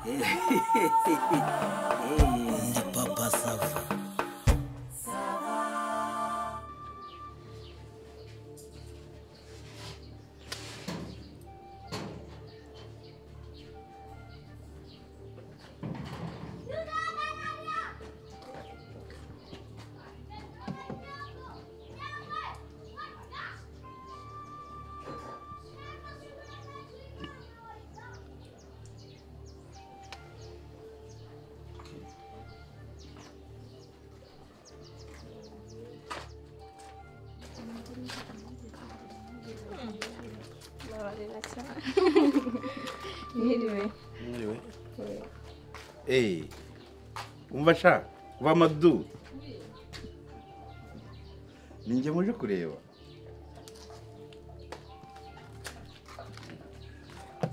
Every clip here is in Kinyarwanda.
Ndi papa Sava. Umva sha va Madu ninjye muje kureba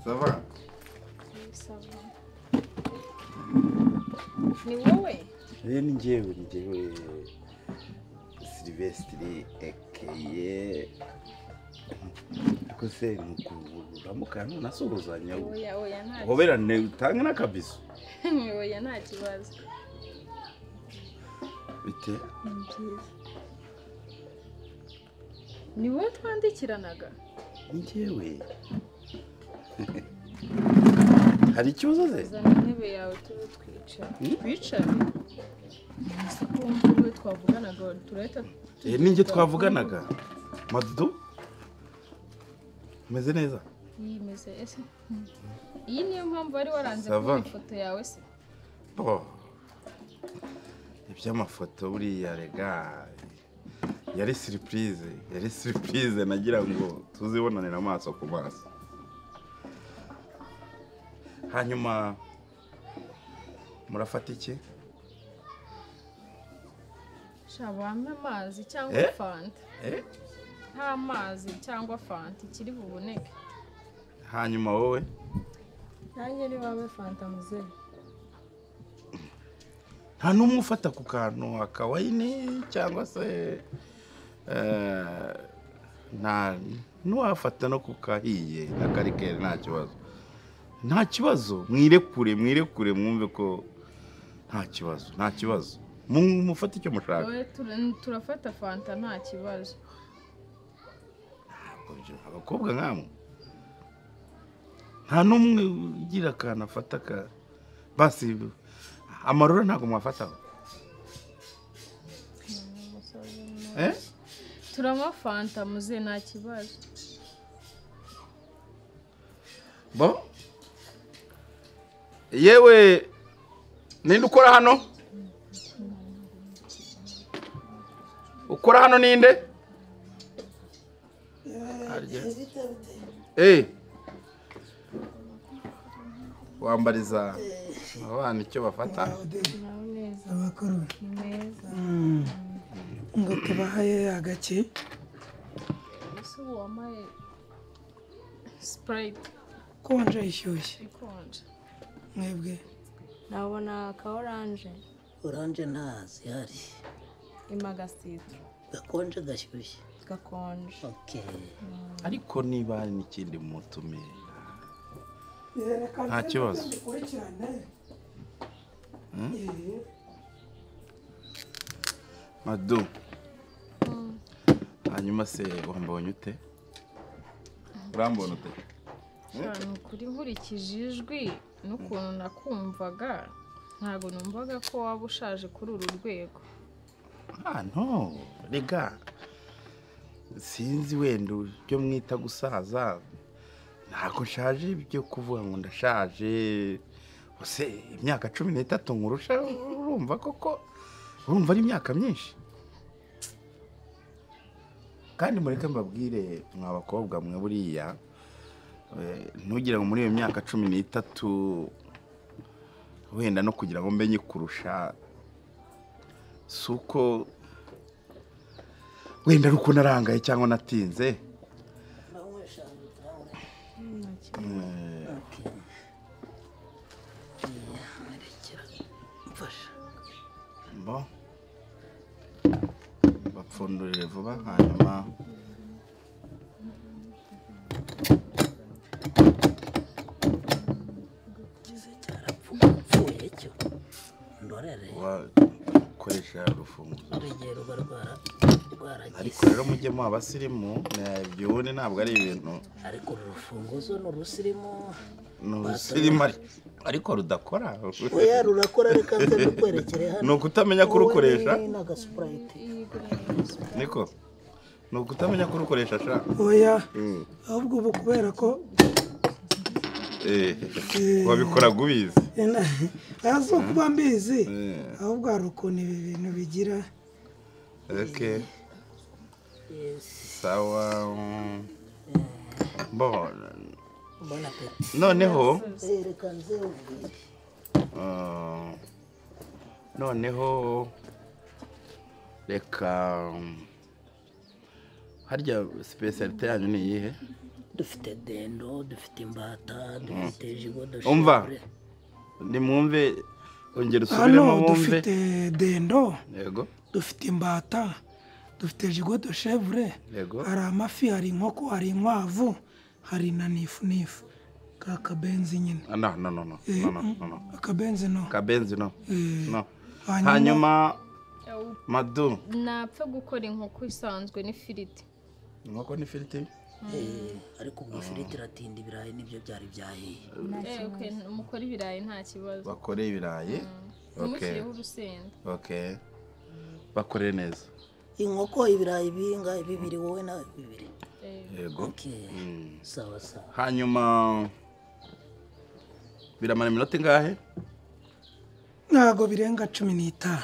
Sava ni wowe ni njyewe Sylvestre ekeye kose nukuramukana nasuhuzanya oya nta hoberane utange n'akabizo oya nta kibazo bite ni wowe twandikiranaga njyewe hari ikibazo ze zana intebe yawe tube twicare we twavuganaga turahita ninjye twavuganaga Madu umeze neza yimeze ese iyi niyo mpamvu wari waranze kubona ifoto yawe se iby'amafoto buriya rega yari surprise nagira ngo tuzibonanira amaso ku maso hanyuma murafata iki shabamwe amazi cyangwa fanta nta mazi cyangwa fanta ikiri buboneke hanyuma wowe nanjye ni wawe fanta muzehe nta n'umwe ufata ku kantu akawayini cyangwa se ntiwafata no ku kahiye na karikeri nta kibazo mwirekure mwumve ko nta kibazo mufate icyo mushaka turafata fanta nta kibazo abakobwa nkamwe nta n'umwe ugira akantu afata basi amarura ntabwo mwafataho turanywa fanta muze nta kibazo bo yewe ninde ukora hano ninde wambariza abana icyo bafata abakuru ngo tubahaye agake ese wamaye Sprite konje ishyushye ikonje mwebwe nabona ka orange ntazi hari imagasitro gakonje gashyushye gakonje ariko niba hari n'ikindi mutumira nta kibazo Madu hanyuma se wambonye ute urambona ute cyane kuri nkurikije ijwi n'ukuntu nakumvaga ntabwo numvaga ko waba ushaje kuri uru rwego no rega sinzi wenda ibyo mwita gusaza ntabwo nshaje ibyo kuvuga ngo ndashaje bose imyaka 13 nkurusha urumva koko urumva ari imyaka myinshi kandi mureke mbabwire mwa bakobwa mwe buriya ntugira ngo muri iyo myaka 13 wenda no kugira ngo mbenye kurusha suko wenda ruko narangaye cyangwa natinze bo bapfundurire vuba hanyuma nkorere wakoresha urufunguzo urugero ruba rwaragize ariko rero mujyemo abasirimu byone ntabwo ari ibintu ariko uru rufunguzo ni urusirimu ni urusirimu ariko rudakora oya rurakora reka nze rukwerekere hano ni ukutamenya kurukoresha ni n'agasupurayiti niko ni ukutamenya kurukoresha sha oya ahubwo ubu kubera ko wabikoraga ubizi azo kuba mbizi ahubwo hari ukuntu ibi bintu bigira okay sawa bon noneho reka nze ubwire noneho reka harya specialite yanyu ni iyihe dufite dendo dufite imbata dufite jigo umva nimwumve ongera usubiremo hano wumve dufite dendo yego dufite imbata dufite jigo de chevre yego hari amafi hari inkoko hari inkwavu hari na nifu ka kabenzi nyine no akabenzi no kabenzi no no hanyuma hanyuma madu napfa gukora inkoko isanzwe n'ifiriti inkoko n'ifiriti ariko ubwo ifiriti iratinda ibirayi nibyo byari byahiye mukora ibirayi nta kibazo bakore ibirayi ntimushyireho urusenda bakore neza inkoko ibirayi bingahe bibiri wowe nawe bibiri yego sawa sawa hanyuma biramara iminota ingahe ntago birenga 15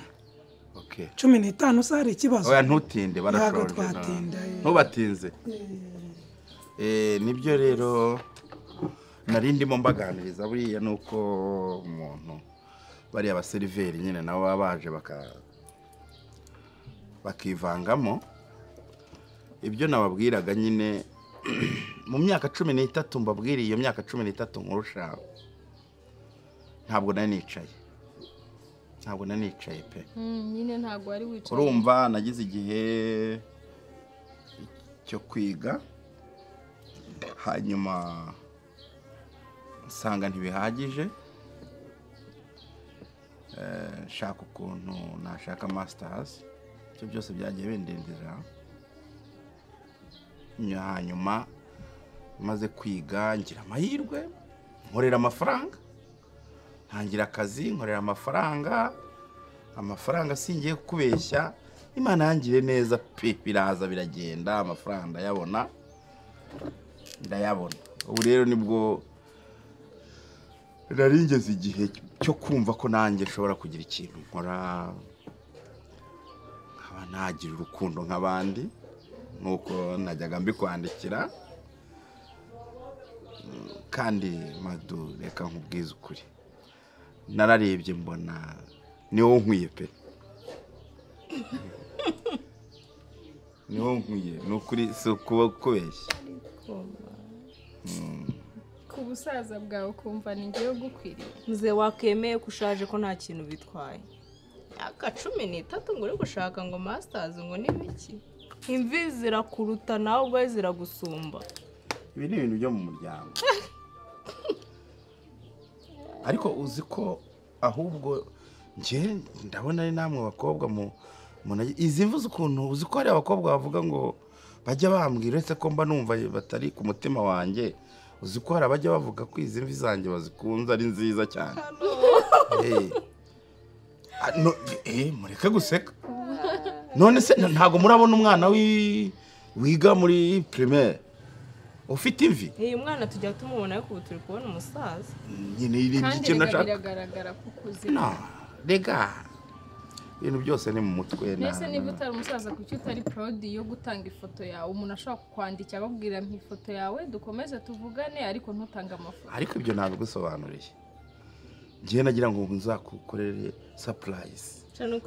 okay 15 se hari ikibazo oya ntutinde ntago barashonje twatinda ntubatinze nibyo rero nari ndimo mbaganiriza buriya nuko umuntu bari abaseriveri nyine nabo baba baje bakivangamo ibyo nababwiraga nyine mu myaka 13 mbabwiriye iyo myaka 13 nkurusha ntabwo nari nicaye pe nyine ntabwo wari wicaye urumva nagize igihe cyo kwiga hanyuma nsanga ntibihagije shaka ukuntu nashaka masters ibyo byose byagiye bindindira hanyuma maze kwiga ngira amahirwe nkorera amafaranga ntangira akazi nkorera amafaranga singiye kubeshya Imana yangire neza pe biraza biragenda amafaranga ndayabona ubu rero nibwo naringeze igihe cyo kumva ko nanjye nshobora kugira ikintu nkora nkaba nagira urukundo nk'abandi nuko najyaga mbikwandikira kandi madu reka nkubwize ukuri nararebye mbona niwo nkwiye pe niwo nkwiye nukuri si kuba kubeshya ku busaza bwawe ukumva ni ngewe gukwiriye muze wakemeye ko ushaje ko nta kintu bitwaye aka 13 ngo uri gushaka ngo masters ngo ni biki imvi zirakuruta nawe ubwo ziragusumba ibi ni ibintu byo mu muryango ariko uzi ko ahubwo nje ndabona ari namwe bakobwa mu izi mvu z'ukuntu uzi ko hari abakobwa bavuga ngo bajya bambwira ese ko mba numva batari ku mutima wanjye uzi ko hari abajya bavuga ko izi mvi zanjye bazikunze ari nziza cyane mureke guseka none se ntago murabona umwana wiga muri primaire ufite imvi uyu mwana tujya tumubona ariko ubu turi kubona umusaza nyine iri kandi nashaka biragaragara ko ukuze rega ibintu byose ni mu mutwe mbese niba utari umusaza kuki utari proud yo gutanga ifoto yawe umuntu ashobora kukwandikira akakubwira ifoto yawe dukomeze tuvugane ariko ntutange amafoto ariko ibyo ntabwo gusobanuriye ngiye nagira ngo nzakukorere surprise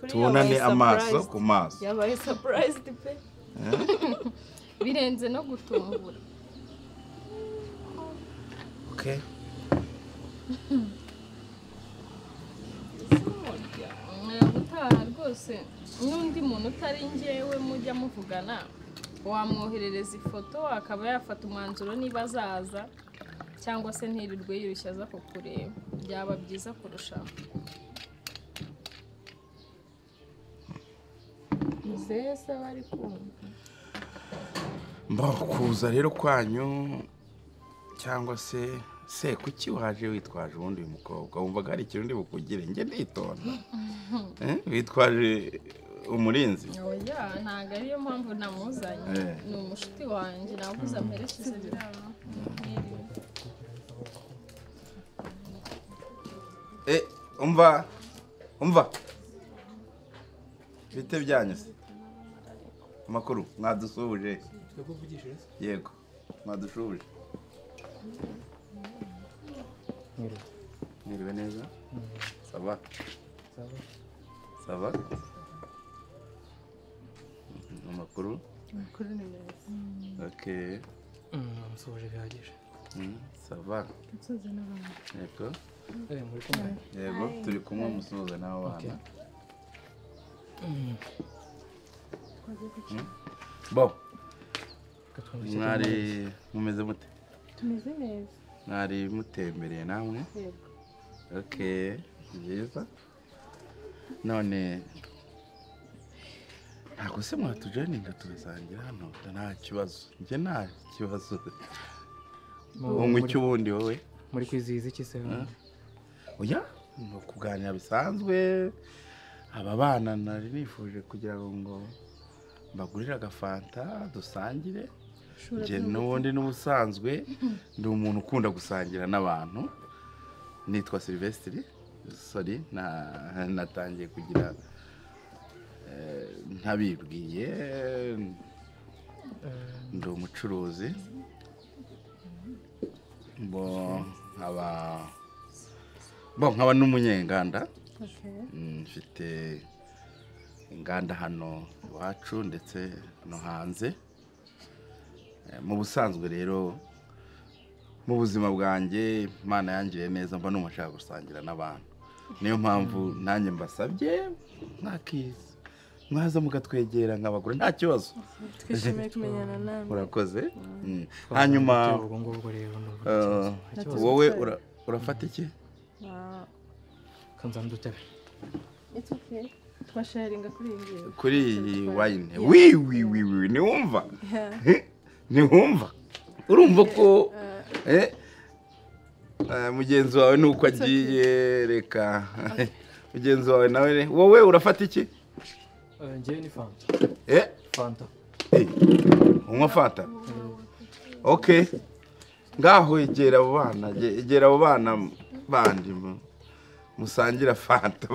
tubonane amaso ku maso yabaye surprised pe birenze no gutungura okay gutaha rwose n'undi muntu utari njyewe mujya muvugana wamwoherereza ifoto akaba yafata umwanzuro niba azaza cyangwa se ntirirwe yirushya aza kukureba byaba byiza kurushaho muzehe se bari kumva kuza rero kwanyu cyangwa se kuki waje witwaje ubundi uyu mukobwa wumvaga hari ikintu ndi bukugire njye nditonda witwaje umurinzi oya ntabwo ariyo mpamvu namuzanye ni umushuti wanjye navuze amperekeze biraba umva bite byanyuze amakuru mwadusuhuje yego mwadusuhuje mwiriwe neza saba saba amakuru ni meza okay musoje bihagije saba nsoze n'abandi yego muri kumwe yego turi kumwe musoza nawe bana bo mwari mumeze mute tumeze neza mwari mutembereye namwe yego okay byiza none ntabwo se mwatujoyininga tubisangira hano nta kibazo njye nta kibazo unywa icyo ubundi wowe muri kwizihiza iki se oya ni ukuganira bisanzwe aba bana nari nifuje kugira ngo mbagurire agafanta dusangire njye n'ubundi n'ubusanzwe ndi umuntu ukunda gusangira n'abantu nitwa Sylvestre sorry natangiye kugira ntabibwiye ndi umucuruzi nkaba n'umunyenganda mfite inganda hano iwacu ndetse no hanze mu busanzwe rero mu buzima bwanjye Imana yangiriye neza mba numva nshaka gusangira n'abantu niyo mpamvu nanjye mbasabye mwakiza mwaza mugatwegera nk'abagore nta kibazo twishimiye kumenyana nawe urakoze hanyuma wowe urafata iki kanzana dutebe it's okay twasharinga kuri iyi wine wi niwumva niwumva urumva ko mugenzi wawe nuko agiye reka mugenzi wawe nawe wowe urafata iki njyewe ni fanta fanta unywa fanta okay ngaho egera abo bana bandi musangira fanta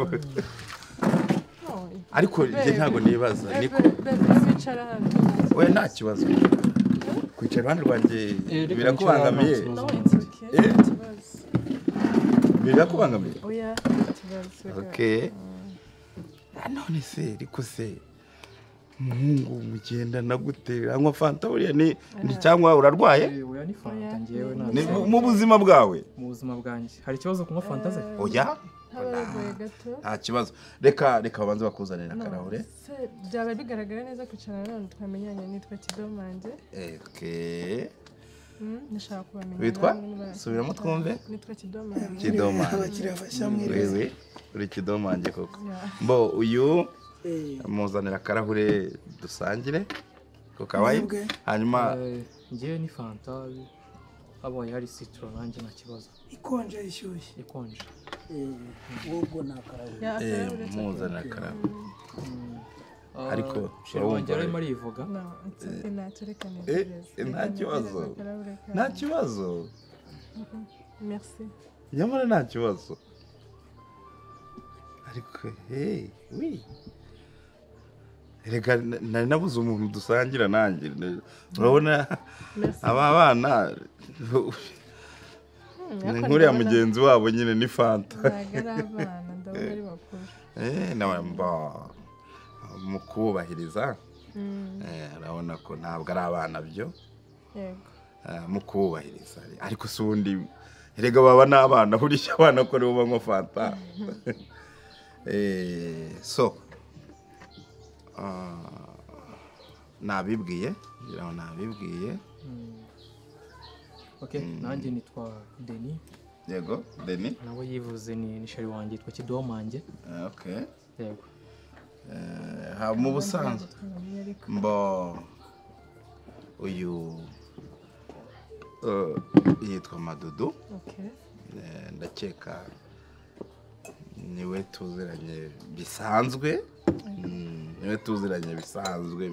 ariko njye ntabwo nibaza niko we nta kibazo kwicara iruhande rwanjye birakubangamiye birakubangamiye okay none se ariko se umuhungu mugendana gute anywa fanta buriya ni cyangwa urarwaye ni fanta njyewe mu buzima bwawe mu buzima bwanjye hari ikibazo kunywa fanta ze oya nta kibazo reka babanze bakuzanira akarahure byaba bigaragara neza kwicara none twamenyanye nitwa Kidomange nashaka kubamenya witwa subiramo twumve nitwa Kidomange Kidomange wewe uri Kidomange koko mbo uyu muzanira akarahure dusangire ko kawaye hanyuma njyewe ni fanta habaye hari citron nanjye nta kibazo ikonje ishyushye ikonje ubwo nakarahure muzanira akarahure ariko urumva arimo arivuga nta kibazo nta kibazo merci nyamara nta kibazo ariko wi reka nari nabuze umuntu dusangira nanjye urabona aba bana nkuriya mugenzi wabo nyine ni fanta mu kubahiriza urabona ko ntabwo ari abana byo mu kubahiriza ariko si ubundi erega baba n'abana buriya abana ko nibo banywa fanta so nabibwiye nanjye nitwa Denis yego Denis nawe yivuze ni shari wanjye yitwa Kidomange okay yego mu busanzwe mbo uyu yitwa Madudu. Ndakeka niwe tuziranye bisanzwe. Niwe tuziranye bisanzwe.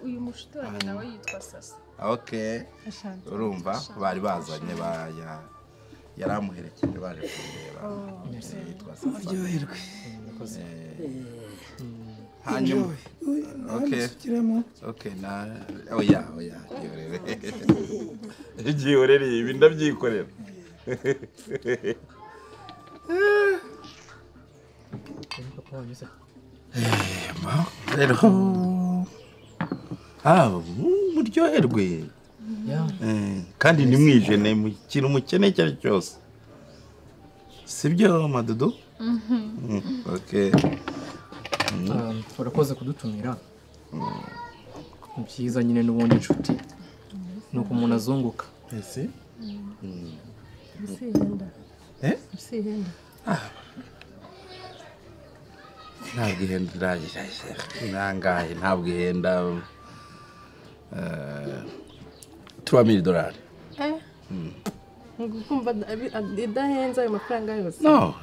uyu mushuti wanjye nawe yitwa Sasa. Okay. Urumva bari bazanye yaramuherekeje baje kureba. Yitwa Sasa. Uryoherwe. Hanyuma okay. Okay na oya igihorere ibi ndabyikorera. Rero muryoherwe kandi ntimwijene mu kintu mukene cyari cyose sibyo Madudu? Okay. Urakoze kudutumira. Byiza nyine n'ubundi inshuti nuko umuntu azunguka. Ese Usihenda. Usihenda. ntabwo ihenda nangahe ntabwo ihenda $3,000. Ngukumva idahenze ayo mafaranga yose. No,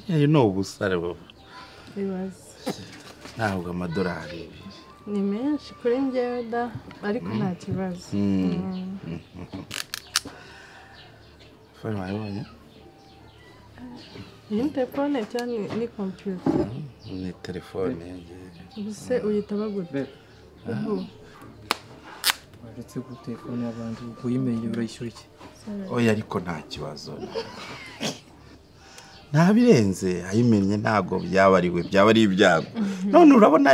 you know ubusare bwo. Ibibazo. Ntabwo amadolari. Ni menshi kuri njyewe da ariko nta kibazo. Fari wayibonye? Ni telefone cyangwa ni computer? Ni telefone. Ubuse uyitaba gute? Uretse ku telefone y'abandi uyimenye urayishyura iki? Oya ariko nta kibazo. Ntabirenze ayimenye ntago byabariwe byaba ari ibyago. None urabona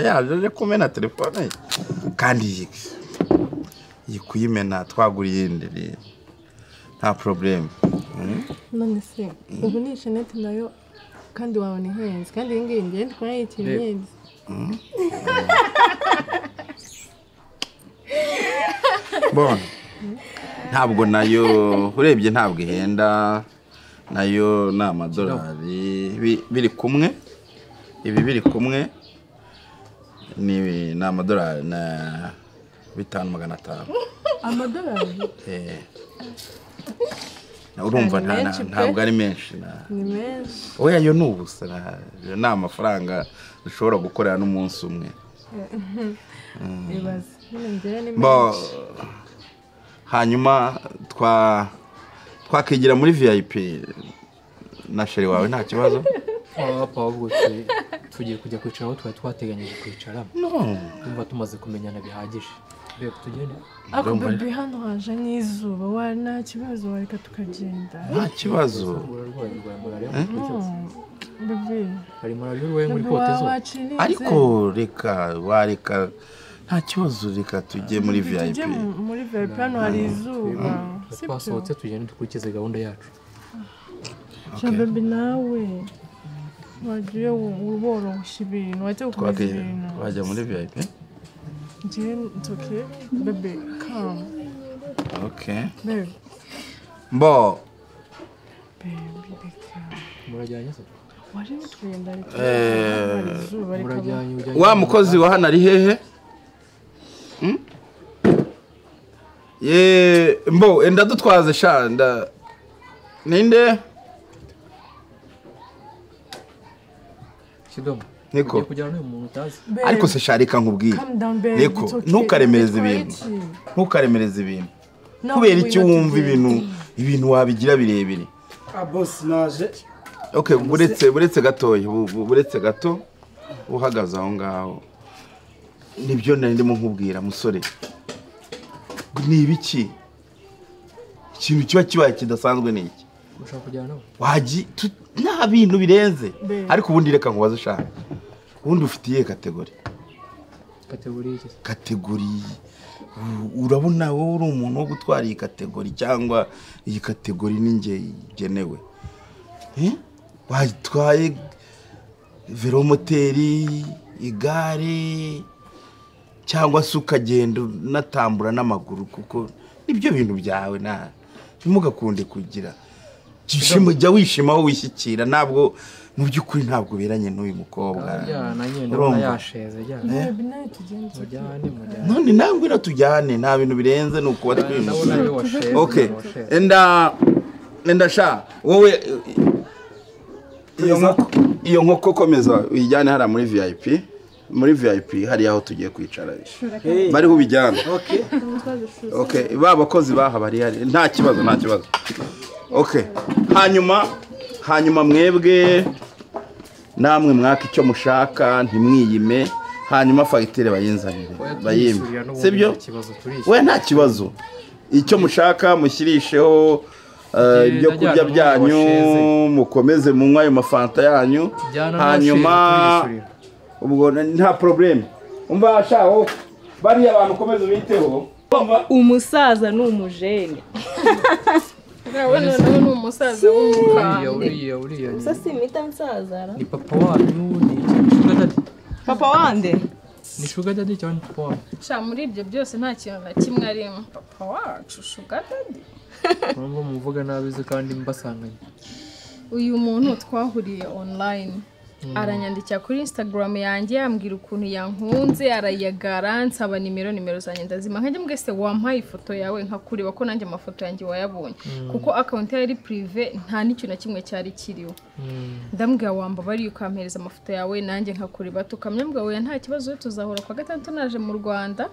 yaje kumena telefone kandi yikuyimena twaguriye indi nta problem. None se ubu ni internet nayo kandi wabona ihenze kandi iyi ngiyi ngende kwa yitinyenze. Bon. Ntabwo nayo urebye ntabwo ihenda nayo ni amadolari biri kumwe. Ibi biri kumwe ni amadolari na 5,500. Amadolari? Urumva ntabwo ari menshi. Ni menshi. Oya yo nubusa ni amafaranga dushobora gukorera n'umunsi umwe. Ibaze njye ni menshi. Hanyuma twakigira muri VIP na sheri wawe nta kibazo. Ahubwo tugiye kujya kwicara aho twari twateganyije kwicara. Kumva tumaze kumenyana bihagije. Bebe tugende. Ako bebe hano haje n'izuba wa nta kibazo wareka tukagenda. Nta kibazo. Bebe. Hari malariya urwaye muri kote zo. Ariko wareka nta kibazo reka tujye muri VIP. Muri VIP hano hari izuba. Twasohotse tugende dukurikize gahunda yacu. Bebe nawe wagiye uboroshya ibintu wajya gukomeza ibintu. Wajya muri VIP? It's okay. Baby, come. Okay. Babe. Mbo. Baby, come. Murajyanye se? Wari mutwenda wa mukozi wa hano ari hehe? Mbo enda dutwaze shanda. Ninde? Kidomo. Niko. Kujyana n'uyu muntu utazi. Ariko se sharika nkubwire. Niko ntukaremereze ibintu. Ntukaremereze ibintu. Kubera iki wumva ibintu wabigira birebire. Boss naje. Okay, buretse gatoya, buretse gato uhagaze aho ngaho. Nibyo nari ndimo nkubwira musore. Ni ibiki? Ikintu kiba kibaye kidasanzwe ni iki? Ushaka kujyana nawe? Waji nta bintu birenze. Ariko ubundi reka nkubaze ushaka. Ubundi ufitiye kategori. Kategori iki? Kategori urabona wowe uri umuntu wo gutwara iyi kategori cyangwa iyi kategori ninjye igenewe. Wayitwaye velomoteri, igare cyangwa se ukagenda unatambura n'amaguru kuko nibyo bintu byawe ntimugakunde kugira. jya wishima aho wishyikira ntabwo mu by'ukuri ntabwo uberanye n'uyu mukobwa ndabona yasheze none ntabwo tujyane nta bintu birenze ni ukuba twishimye okay enda sha wowe iyo nkoko komeza uyijyane hariya muri VIP hari aho tugiye kwicara bariho ubijyana okay ba bakozi baha bari hari nta kibazo okay hanyuma mwebwe namwe mwaka icyo mushaka ntimwiyime hanyuma fagitire bayinzanire bayime sibyo we nta kibazo icyo mushaka mushyirisheho ibyo kurya byanyu mukomeze munywa ayo mafanta yanyu hanyuma ubwo nta problem umva shaho bari abantu komeze ubiteho umusaza ni umujene nawe ni umusaza w'umukambwe uriya gusa simita nsazara ni papa wanyu ni sugar daddy papa wande ni sugar daddy cyangwa papa wanyu sha muri ibyo byose nta kintu na kimwe arimo papa wacu sugar daddy nubwo muvuga nabize kandi mbasanganye uyu muntu twahuriye online aranyandikira kuri Instagram yanjye yambwira ukuntu yankunze arayagara nsaba nimero zanjye ndazima nkajya mbwese wampaye ifoto yawe nkakureba ko nanjye amafoto yanjye wayabonye kuko account yari privé nta n'icyo na kimwe cyari kiriho ndambwira wamba bari ukampereza amafoto yawe nanjye nkakureba tukamyambwa we nta kibazo tuzahora kwa gatandatu naje mu Rwanda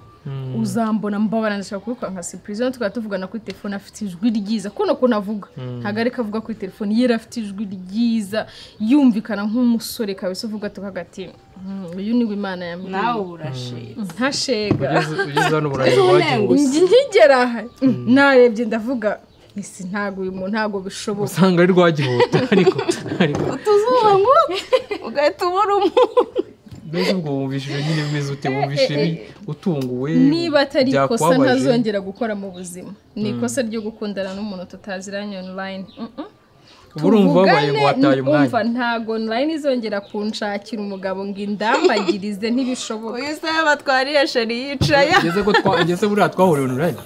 uzambona mbabara ndashaka kubikora nka surprise tukaba tuvugana kuri telefone afite ijwi ryiza kuno kunavuga ntagareka avuga kuri telefone yera afite ijwi ryiza yumvikana nk'umusore kabisa uvuga tukagati uyu ni Imana yambwiye nawe urashega ntashega ugeze hano burayi wagiye ngigera narebye ndavuga isi ntago uyu muntu ntago bishoboka usanga ari rwagihuta ariko tuzuba ngo ugahita ubura umuntu mbese ubwo wumvishije nyine bimeze ute wumvishije utunguwe niba atari ikosa ntazongera gukora mu buzima ni ikosa ryo gukundana n'umuntu tutaziranye online urumva wabaye ngo wataye umwanya ntago online izongera kunshakira umugabo ngo indambagirize ntibishoboka uyu se batwariye sheri yicaye ngeze buriya twahuriye online